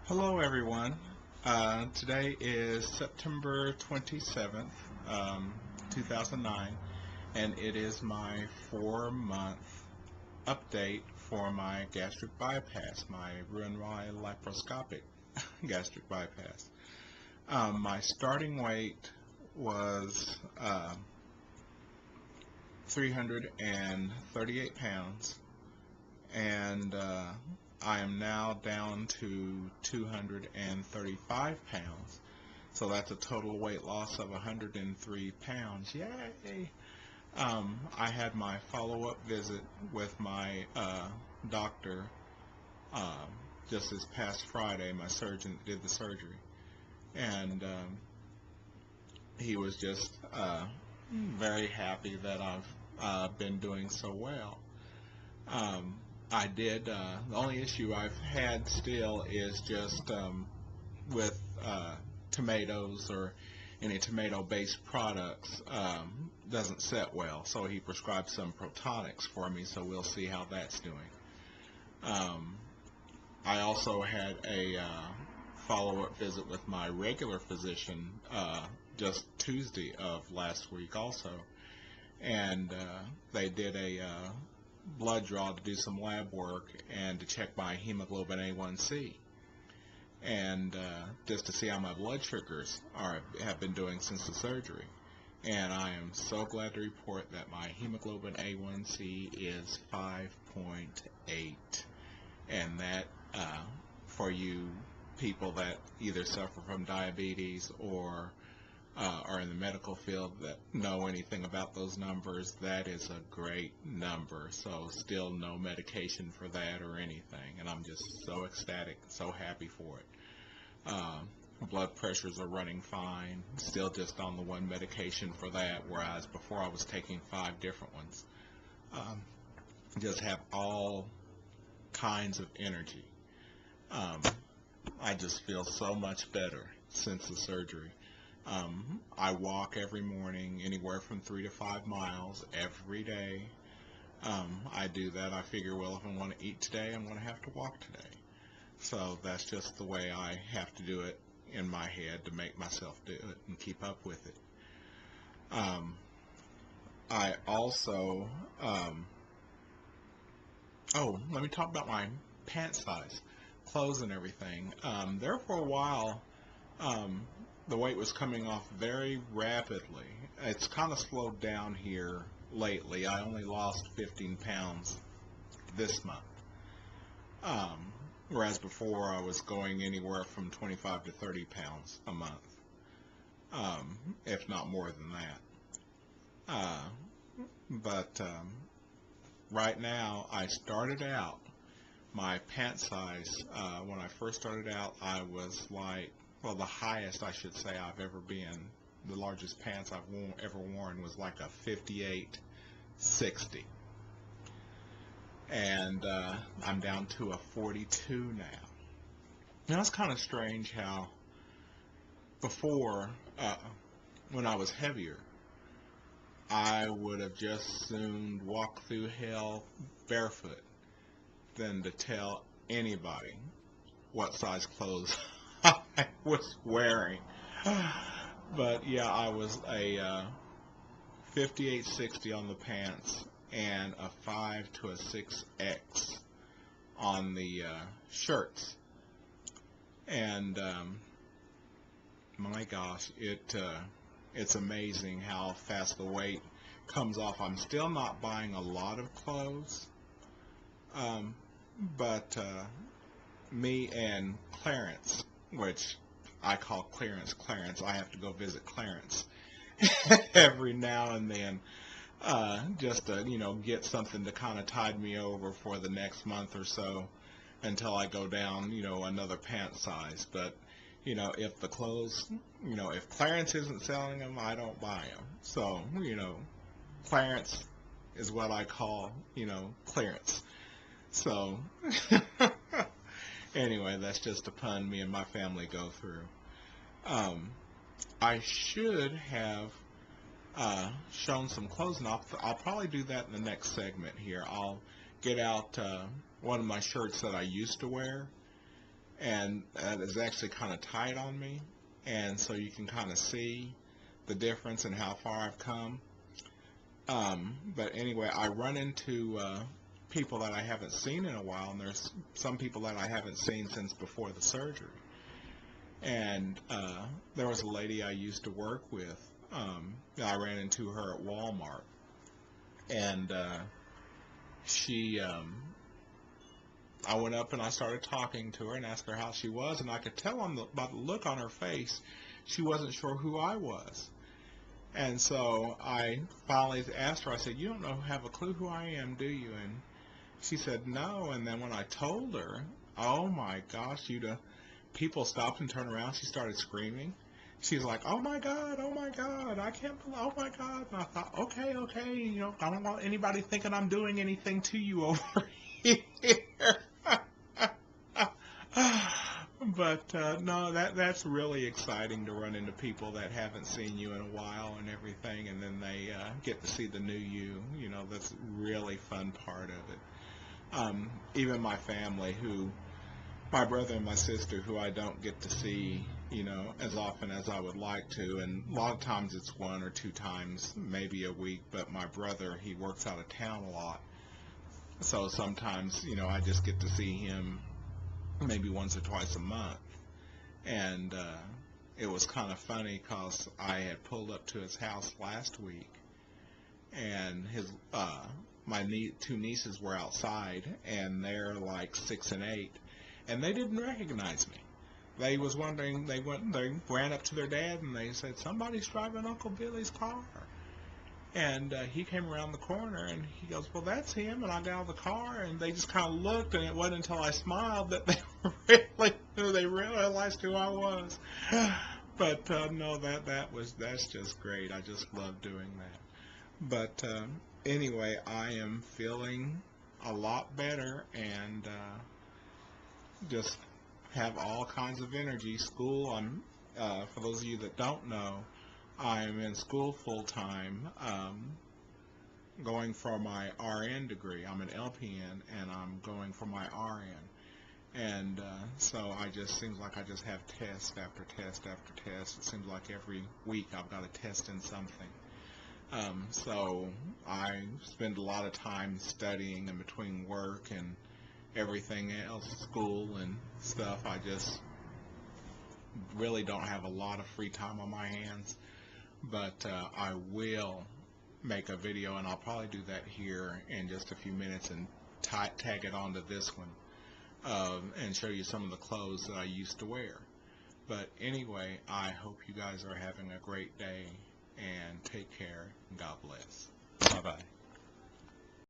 Hello everyone. Today is September 27th, 2009, and it is my 4-month update for my gastric bypass, my Rou-en-Y laparoscopic gastric bypass. My starting weight was 338 pounds, and I am now down to 235 pounds. So that's a total weight loss of 103 pounds. Yay! I had my follow-up visit with my doctor just this past Friday, my surgeon that did the surgery. And he was just very happy that I've been doing so well. The only issue I've had still is just with tomatoes or any tomato-based products doesn't set well. So he prescribed some protonics for me, so we'll see how that's doing. I also had a follow-up visit with my regular physician just Tuesday of last week also, and they did a blood draw to do some lab work and to check my hemoglobin A1C, and just to see how my blood sugars have been doing since the surgery. And I am so glad to report that my hemoglobin A1C is 5.8, and that for you people that either suffer from diabetes or are in the medical field that know anything about those numbers, that is a great number. So still no medication for that or anything, and I'm just so ecstatic, so happy for it. Blood pressures are running fine, still just on the one medication for that, whereas before I was taking 5 different ones. Just have all kinds of energy. I just feel so much better since the surgery. I walk every morning, anywhere from 3 to 5 miles every day. I do that. I figure, well, if I want to eat today, I'm going to have to walk today. So that's just the way I have to do it in my head to make myself do it and keep up with it. I also, let me talk about my pant size, clothes and everything. There for a while, the weight was coming off very rapidly. It's kind of slowed down here lately. I only lost 15 pounds this month. Whereas before I was going anywhere from 25 to 30 pounds a month, if not more than that. But right now, I started out, my pant size, when I first started out, I was like, well, the highest I should say I've ever been, the largest pants I've ever worn was like a 58-60. And I'm down to a 42 now. Now it's kind of strange how before, when I was heavier, I would have just soon walked through hell barefoot than to tell anybody what size clothes I was wearing. But yeah, I was a 58-60 on the pants and a 5 to a 6X on the shirts. And my gosh, it's amazing how fast the weight comes off. I'm still not buying a lot of clothes, but me and Clarence, which I call Clarence, I have to go visit Clarence every now and then, just to, get something to kind of tide me over for the next month or so until I go down, another pant size. But, if the clothes, if Clarence isn't selling them, I don't buy them. So, Clarence is what I call, clearance. So, anyway, that's just a pun me and my family go through. I should have shown some clothes, and I'll probably do that in the next segment here. I'll get out one of my shirts that I used to wear, and that is actually kind of tight on me, and so you can kind of see the difference in how far I've come. But anyway, I run into people that I haven't seen in a while, and there's some people that I haven't seen since before the surgery. And there was a lady I used to work with. I ran into her at Walmart, and I went up and I started talking to her and asked her how she was, and I could tell by the look on her face she wasn't sure who I was. And so I finally asked her, I said, "You don't have a clue who I am, do you?" And she said, "No." And then when I told her, oh my gosh, people stopped and turned around. She started screaming. She's like, "Oh my God, I can't believe, oh my God." And I thought, okay, I don't want anybody thinking I'm doing anything to you over here. But no, that's really exciting to run into people that haven't seen you in a while and everything, and then they get to see the new you. That's a really fun part of it. Even my family, my brother and my sister, who I don't get to see, as often as I would like to, and a lot of times it's 1 or 2 times, maybe a week, but my brother, he works out of town a lot, so sometimes, I just get to see him maybe once or twice a month. And it was kind of funny because I had pulled up to his house last week, and my 2 nieces were outside, and they're like 6 and 8, and they didn't recognize me. They was wondering, they ran up to their dad and they said, "Somebody's driving Uncle Billy's car." And he came around the corner and he goes, "Well, that's him." And I got out of the car and they just kind of looked, and it wasn't until I smiled that they realized who I was. But no, that's just great. I just love doing that. But anyway, I am feeling a lot better, and just have all kinds of energy. School, for those of you that don't know, I'm in school full-time, going for my RN degree. I'm an LPN, and I'm going for my RN. And so seems like I just have test after test after test. It seems like every week I've got a test in something. So I spend a lot of time studying in between work and everything else, school and stuff. I just really don't have a lot of free time on my hands. But I will make a video, and I'll probably do that here in just a few minutes and tag it onto this one, and show you some of the clothes that I used to wear. But anyway, I hope you guys are having a great day, and take care, and God bless. Bye-bye.